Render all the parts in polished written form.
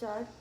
4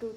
2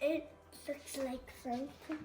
It looks like something.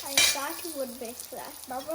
I thought you would make that. Mama,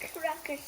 cracker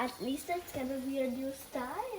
At least it's gonna be a new style.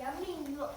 Yummy, look.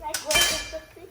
Like what is something?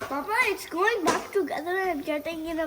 Papa, it's going back together and getting in a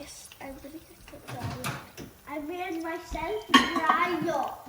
Yes, I'm gonna get the dry. I made myself dry yolk.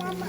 Mama,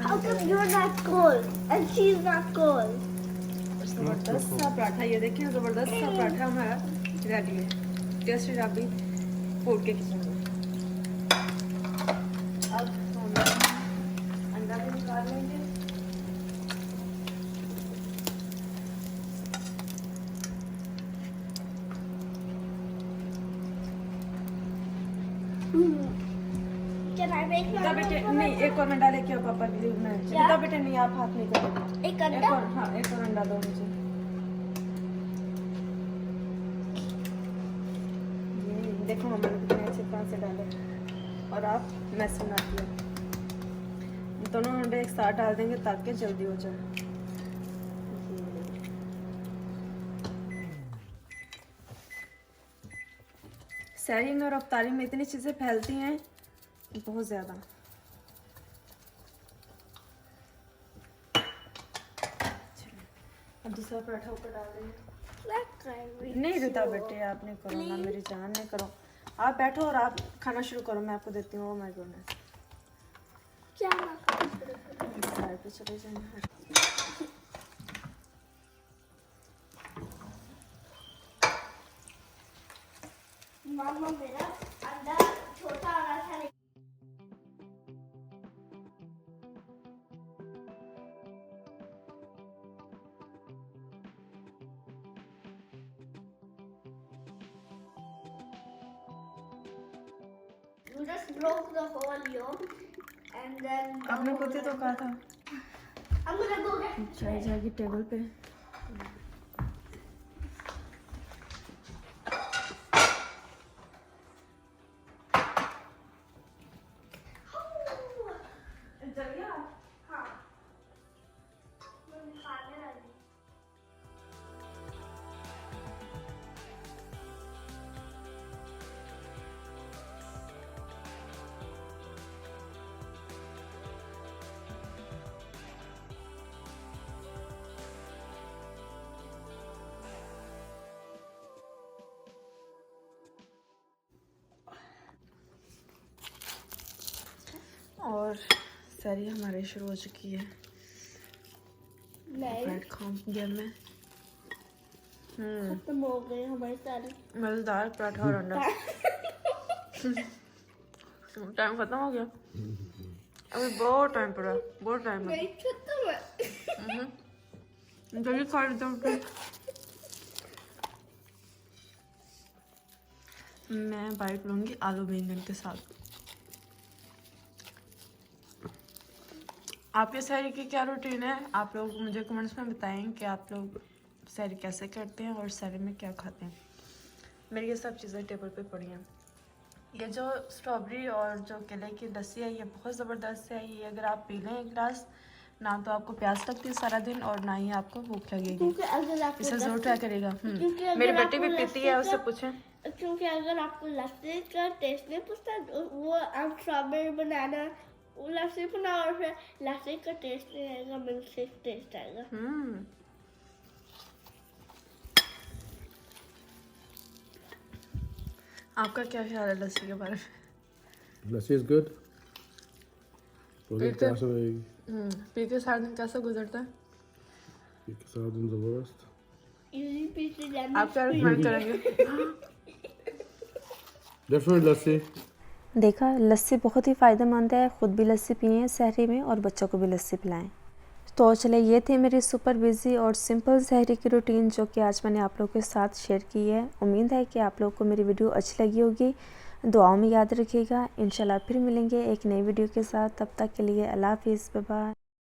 How come you're not cold and she's not cold? ज़बरदस्त सा पराठा, ये देखिए ज़बरदस्त सा पराठा हमारा ready है। Tasty राबी food के kitchen में। अब हम अंडा भी निकाल लेंगे। Can I make गीता बेटे नहीं, एक और अंडा लेके आओ पापा के लिए बनाए। गीता बेटे नहीं, आप हाथ नहीं करोगे। एक अंडा? हाँ, एक और अंडा दो मुझे। ये देखो मम्मा ने कितने अच्छे तरह से डाले और आप मैस बनाती हो। दोनों अंडे एक साथ डाल देंगे ताकि जल्दी हो जाए। सहरी में और अफ्तारी में इतनी चीज़ें फैलती हैं बहुत ज़्यादा। अब दूसरा पराठा ऊपर डाल देंगे। नहीं रीता बेटे, आप नहीं करो ना, मेरी जान नहीं करो। आप बैठो और आप खाना शुरू करो, मैं आपको देती हूँ। माय गॉडनेस, क्या साइड पे चले जाएंगे। मामा मेरा अंडा छोटा आ रहा था। You just broke the whole yolk and then आपने खुद ही तो कहा था। I'm gonna go get चाय जाएगी टेबल पे। और सारी हमारी शुरू हो चुकी है। ब्रेड खाऊं गेम में। खत्म हो गए हमारे सारे मज़ेदार पराठा और अंडा। टाइम खत्म हो गया, अभी बहुत टाइम पड़ा, बहुत टाइम है। जल्दी खा लेते हैं। मैं बाइट लूँगी आलू बैंगन के साथ। आपके सहरी की क्या रूटीन है? आप लोग मुझे कमेंट्स में बताएं कि आप लोग सहरी कैसे करते हैं और सहरी में क्या खाते हैं। मेरी ये सब चीज़ें टेबल पे पड़ी हैं। ये जो स्ट्रॉबेरी और जो केले की लस्सी है ये बहुत ज़बरदस्त है। ये अगर आप पी लें एक गिलास, ना तो आपको प्यास लगती है सारा दिन और ना ही आपको भूख लगेगी। इसे ज़रूर ट्राई करेगा। मेरी बेटी भी पीती है, उससे पूछें। क्योंकि अगर आपको लस्सी का टेस्ट नहीं पसंद, वो आप स्ट्रॉबेरी बनाना, वो लस्सी बनाओ और फिर लस्सी का टेस्ट नहीं आएगा, मिल्क शेक टेस्ट आएगा। आपका क्या ख्याल है लस्सी के बारे में? लस्सी इज गुड। पी के सारा दिन कैसा गुजरता है? पी के सारा दिन जबरदस्त। आप क्या रिकमेंड करेंगे? डेफिनेटली लस्सी। देखा, लस्सी बहुत ही फ़ायदेमंद है। ख़ुद भी लस्सी पिएं सहरी में और बच्चों को भी लस्सी पिलाएं। तो चले, ये थी मेरी सुपर बिज़ी और सिंपल सहरी की रूटीन जो कि आज मैंने आप लोगों के साथ शेयर की है। उम्मीद है कि आप लोगों को मेरी वीडियो अच्छी लगी होगी। दुआओं में याद रखिएगा। इंशाल्लाह फिर मिलेंगे एक नई वीडियो के साथ। तब तक के लिए अल्लाह हाफ़िज़, बाय बाय।